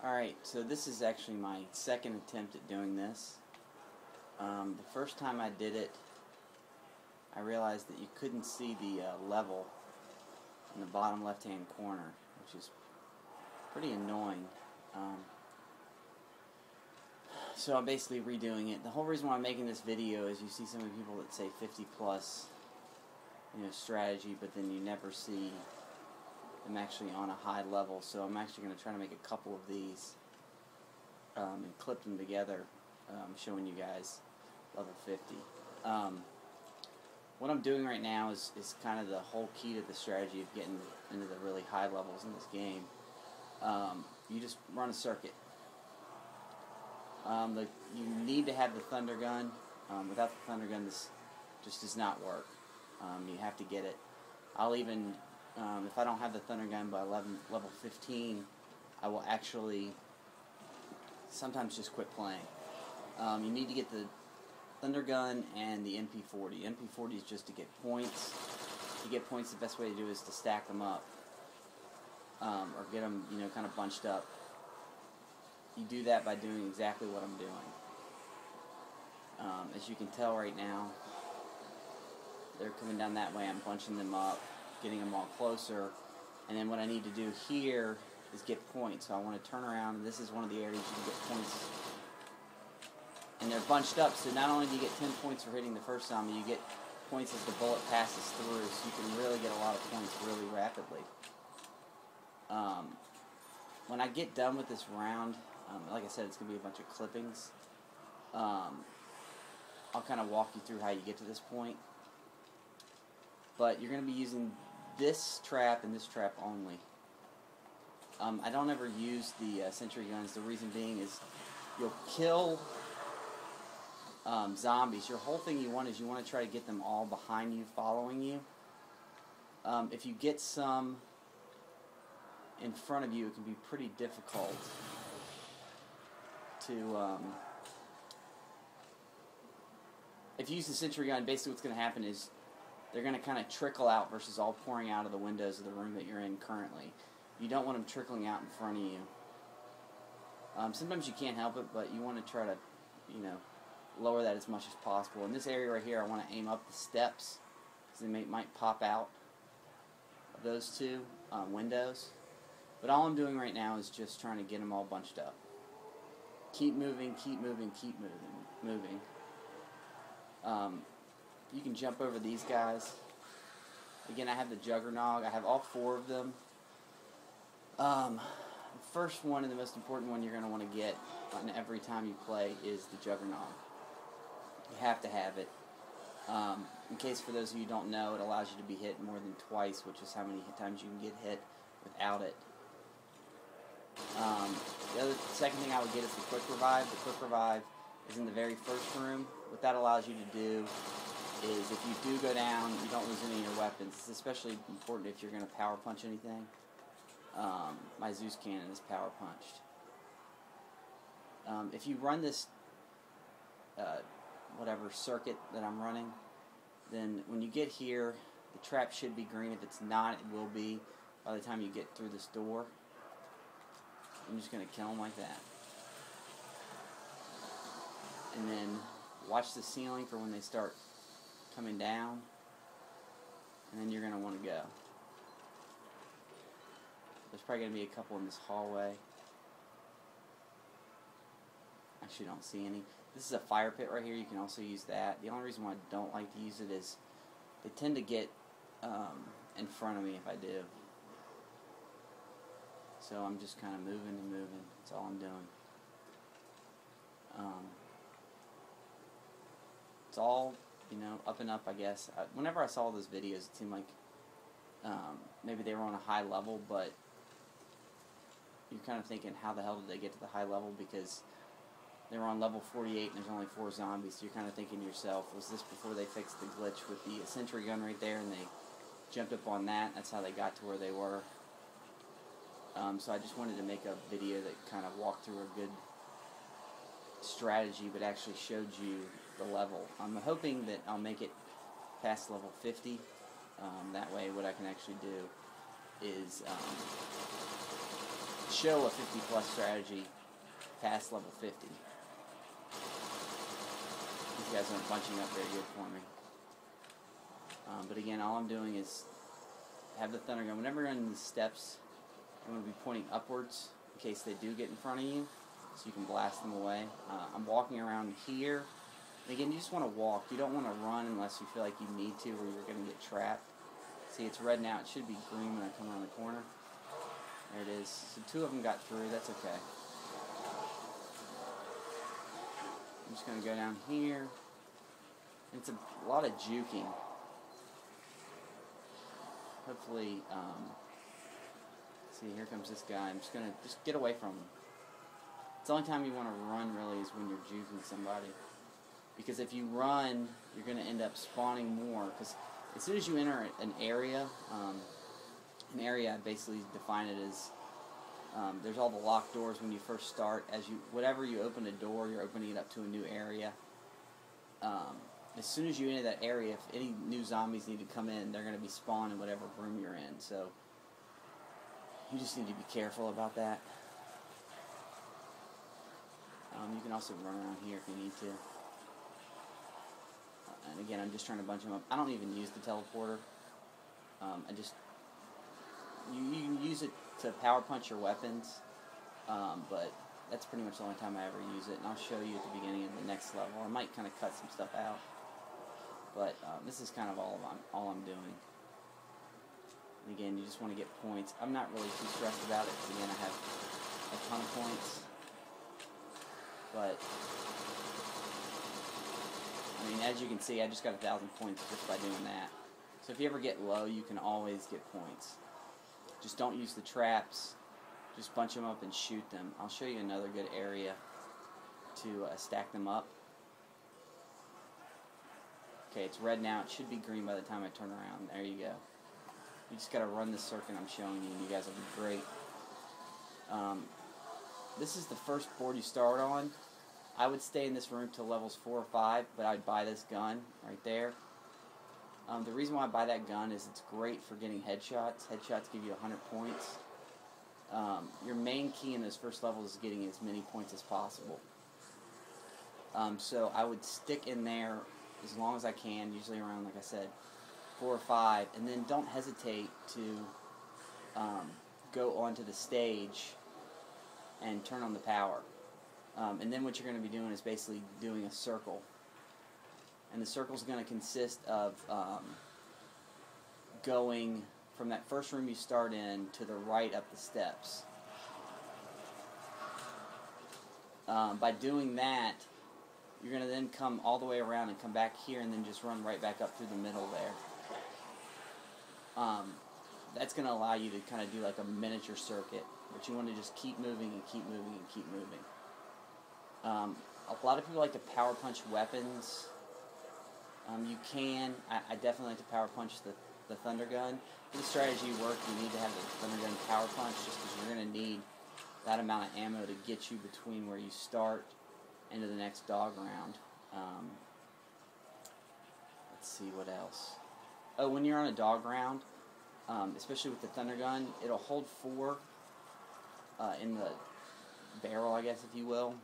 Alright, so this is actually my second attempt at doing this. The first time I did it, I realized that you couldn't see the level in the bottom left-hand corner, which is pretty annoying. So I'm basically redoing it. The whole reason why I'm making this video is you see some of the people that say 50 plus, strategy, but then you never see them actually on a high level. So I'm actually going to try to make a couple of these and clip them together, showing you guys level 50. What I'm doing right now is kind of the whole key to the strategy of getting into the really high levels in this game. You just run a circuit. You need to have the thunder gun. Without the thunder gun, this just does not work. You have to get it. I'll even, if I don't have the thunder gun by level 15, I will actually sometimes just quit playing. You need to get the thunder gun and the MP40. MP40 is just to get points. To get points, the best way to do it is to stack them up, or get them, kind of bunched up. You do that by doing exactly what I'm doing. As you can tell right now, they're coming down that way. I'm bunching them up, getting them all closer, and then what I need to do here is get points. So I want to turn around, and this is one of the areas you can get points. And they're bunched up, so not only do you get 10 points for hitting the first zombie, you get points as the bullet passes through, so you can really get a lot of points really rapidly. When I get done with this round, like I said, it's going to be a bunch of clippings. I'll kind of walk you through how you get to this point. But you're going to be using this trap and this trap only. I don't ever use the sentry guns. The reason being is you'll kill zombies. Your whole thing you want is you want to try to get them all behind you, following you. If you get some in front of you, it can be pretty difficult to... if you use the sentry gun, basically what's going to happen is they're going to kind of trickle out versus all pouring out of the windows of the room that you're in currently. You don't want them trickling out in front of you. Sometimes you can't help it, but you want to try to, lower that as much as possible. In this area right here, I want to aim up the steps, because they might pop out of those two windows. But all I'm doing right now is just trying to get them all bunched up. Keep moving, keep moving, keep moving. You can jump over these guys. Again, I have the Juggernog. I have all 4 of them. The first one and the most important one you're going to want to get on every time you play is the Juggernog. You have to have it. In case for those of you who don't know, it allows you to be hit more than twice, which is how many times you can get hit without it. The second thing I would get is the Quick Revive. The Quick Revive is in the very first room. What that allows you to do is if you do go down, you don't lose any of your weapons. It's especially important if you're going to power punch anything. My Zeus cannon is power punched. If you run this whatever circuit that I'm running, then when you get here, the trap should be green. If it's not, it will be by the time you get through this door. I'm just going to kill them like that. And then watch the ceiling for when they start coming down. And then you're going to want to go. There's probably going to be a couple in this hallway. Actually, don't see any. This is a fire pit right here. You can also use that. The only reason why I don't like to use it is they tend to get in front of me if I do. So I'm just kind of moving and moving. That's all I'm doing. It's all, up and up, I guess. Whenever I saw those videos, it seemed like maybe they were on a high level, but you're kind of thinking, how the hell did they get to the high level? Because they were on level 48 and there's only 4 zombies, so you're kind of thinking to yourself, was this before they fixed the glitch with the sentry gun right there and they jumped up on that? That's how they got to where they were. So I just wanted to make a video that kind of walked through a good strategy, but actually showed you the level. I'm hoping that I'll make it past level 50. That way what I can actually do is show a 50 plus strategy past level 50. These guys aren't bunching up very good for me. But again, all I'm doing is have the thunder gun. Whenever you're in the steps, you want to be pointing upwards in case they do get in front of you, so you can blast them away. I'm walking around here. And again, you just want to walk. You don't want to run unless you feel like you need to, or you're going to get trapped. See, it's red now. It should be green when I come around the corner. There it is. So 2 of them got through. That's okay. I'm just going to go down here. It's a lot of juking. Hopefully, see, here comes this guy. I'm just going to get away from him. It's the only time you want to run, really, is when you're juking somebody. Because if you run, you're going to end up spawning more. Because as soon as you enter an area, I basically define it as, there's all the locked doors when you first start. Whenever you open a door, you're opening it up to a new area. As soon as you enter that area, if any new zombies need to come in, they're going to be spawned in whatever room you're in. So you just need to be careful about that. You can also run around here if you need to. And again, I'm just trying to bunch them up. I don't even use the teleporter. You can use it to power punch your weapons, but that's pretty much the only time I ever use it. And I'll show you at the beginning of the next level. I might kind of cut some stuff out, but this is kind of all I'm doing. And again, you just want to get points. I'm not really too stressed about it because again, I have a ton of points. But I mean, as you can see, I just got 1,000 points just by doing that. So if you ever get low, you can always get points. Just don't use the traps. Just bunch them up and shoot them. I'll show you another good area to stack them up. Okay, it's red now. It should be green by the time I turn around. There you go. You just got to run this circuit I'm showing you, and you guys will be great. This is the first board you start on. I would stay in this room till levels 4 or 5, but I'd buy this gun right there. The reason why I buy that gun is it's great for getting headshots. Headshots give you 100 points. Your main key in those first levels is getting as many points as possible. So I would stick in there as long as I can, usually around, like I said, 4 or 5, and then don't hesitate to go onto the stage and turn on the power. And then what you're going to be doing is basically doing a circle. And the circle is going to consist of going from that first room you start in to the right up the steps. By doing that, you're going to then come all the way around and come back here and then just run right back up through the middle there. That's going to allow you to kind of do like a miniature circuit, but you want to just keep moving and keep moving and keep moving. A lot of people like to power punch weapons. You can. I definitely like to power punch the thunder gun. For the strategy work, you need to have the thunder gun power punch just because you're going to need that amount of ammo to get you between where you start into the next dog round. Let's see what else. Oh, when you're on a dog round, especially with the thunder gun, it'll hold 4 in the barrel, I guess, if you will.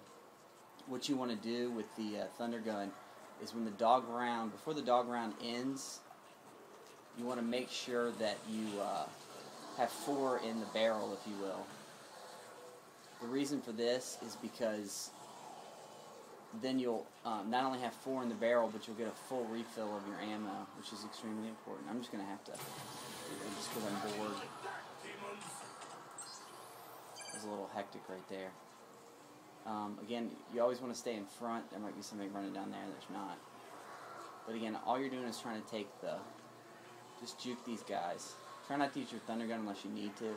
What you want to do with the thunder gun is when the dog round, before the dog round ends, you want to make sure that you have 4 in the barrel, if you will. The reason for this is because then you'll not only have 4 in the barrel, but you'll get a full refill of your ammo, which is extremely important. I'm just going to have to, just because I'm bored. It was a little hectic right there. Again, you always want to stay in front. There might be somebody running down there, there's not. But again, all you're doing is trying to take just juke these guys. Try not to use your thunder gun unless you need to.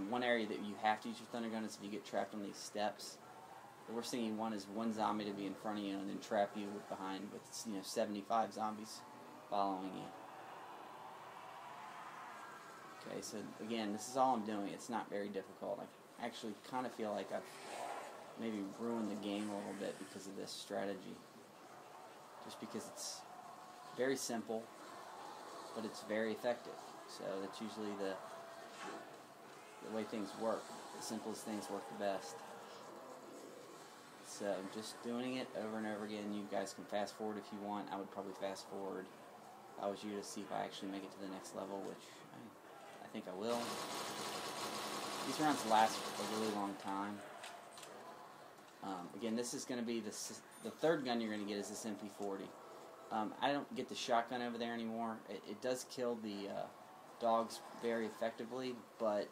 One area that you have to use your thunder gun is if you get trapped on these steps. The worst thing you want is one zombie to be in front of you and then trap you behind with 75 zombies following you. Okay, so again, this is all I'm doing. It's not very difficult. I actually kind of feel like I've maybe ruined the game a little bit because of this strategy. Just because it's very simple, but it's very effective. So that's usually the way things work. The simplest things work the best. So just doing it over and over again. You guys can fast forward if you want. I would probably fast forward if I was you, to see if I actually make it to the next level, which I think I will. These rounds last a really long time. Again, this is going to be the third gun you're going to get is this MP40. I don't get the shotgun over there anymore. It does kill the dogs very effectively, but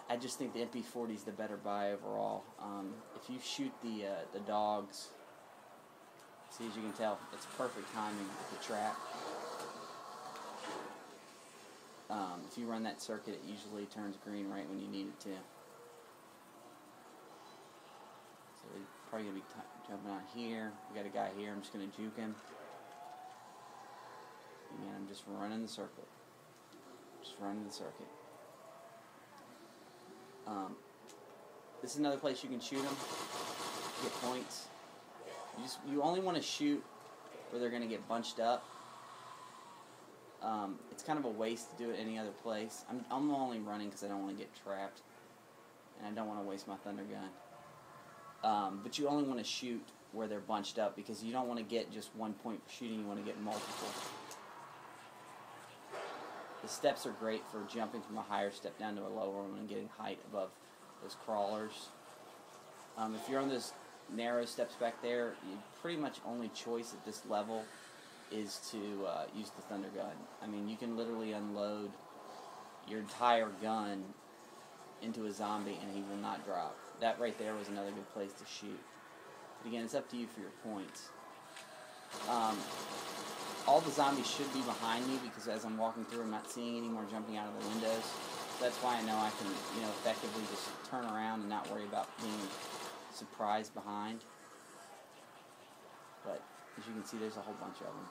I just think the MP40 is the better buy overall. If you shoot the dogs, see, as you can tell, it's perfect timing with the trap. If you run that circuit, it usually turns green right when you need it to. So we're probably going to be jumping out here. We got a guy here. I'm just going to juke him. And I'm just running the circuit. Just running the circuit. This is another place you can shoot them, get points. You only want to shoot where they're going to get bunched up. It's kind of a waste to do it any other place. I'm only running because I don't want to get trapped, and I don't want to waste my thunder gun. But you only want to shoot where they're bunched up because you don't want to get just 1 point for shooting. You want to get multiple. The steps are great for jumping from a higher step down to a lower one and getting height above those crawlers. If you're on those narrow steps back there, your pretty much only choice at this level is to use the thunder gun. I mean, you can literally unload your entire gun into a zombie and he will not drop. That right there was another good place to shoot. But again, it's up to you for your points. All the zombies should be behind me because as I'm walking through, I'm not seeing any more jumping out of the windows. So that's why I know I can, effectively just turn around and not worry about being surprised behind. But as you can see, there's a whole bunch of them.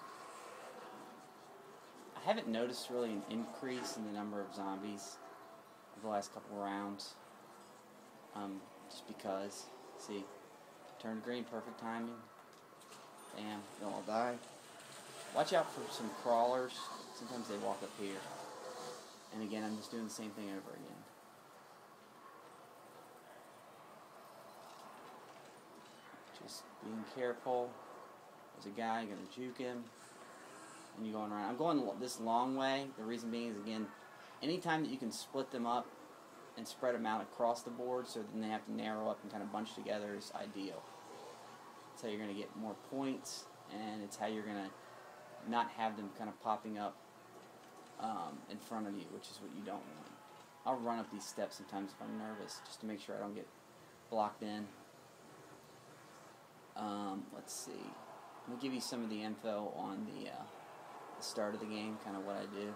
I haven't noticed really an increase in the number of zombies over the last couple of rounds. Just because, see, turn green, perfect timing. Bam, they'll all die. Watch out for some crawlers. Sometimes they walk up here. And again, I'm just doing the same thing over again. Just being careful. There's a guy, you're going to juke him. And you're going around. I'm going this long way. The reason being is, again, anytime that you can split them up and spread them out across the board so then they have to narrow up and kind of bunch together is ideal. It's how you're going to get more points, and it's how you're going to not have them kind of popping up in front of you, which is what you don't want. I'll run up these steps sometimes if I'm nervous, just to make sure I don't get blocked in. Let's see. I'm going to give you some of the info on the start of the game, kind of what I do.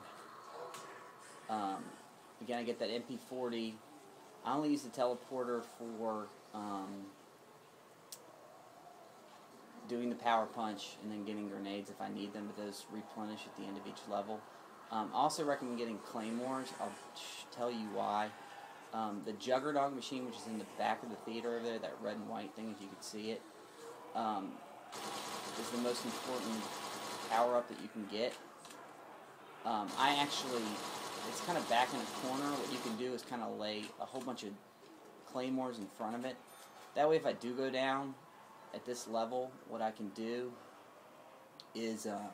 Again, I get that MP40. I only use the teleporter for doing the power punch and then getting grenades if I need them, but those replenish at the end of each level. I also recommend getting claymores. I'll tell you why. The Juggernog machine, which is in the back of the theater over there, that red and white thing, if you could see it, is the most important power-up that you can get. It's kind of back in a corner. What you can do is kind of lay a whole bunch of claymores in front of it. That way, if I do go down at this level, what I can do is I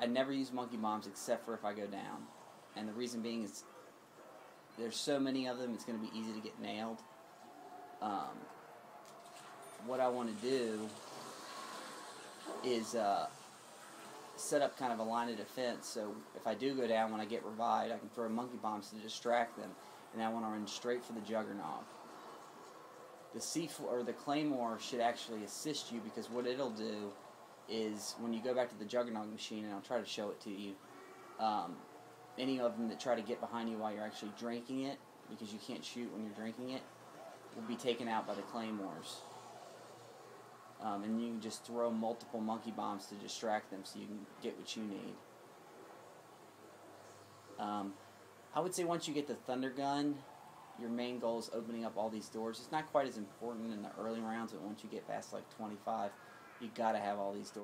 never use monkey bombs except for if I go down. And the reason being is there's so many of them, it's going to be easy to get nailed. What I want to do is set up kind of a line of defense, so if I do go down when I get revived, I can throw monkey bombs to distract them, and I want to run straight for the Juggernog. The C4 or the Claymore should actually assist you, because what it'll do is when you go back to the Juggernog machine, and I'll try to show it to you, any of them that try to get behind you while you're actually drinking it, because you can't shoot when you're drinking it, will be taken out by the Claymores. And you can just throw multiple monkey bombs to distract them so you can get what you need. I would say once you get the Thunder Gun, your main goal is opening up all these doors. It's not quite as important in the early rounds, but once you get past like 25, you got to have all these doors.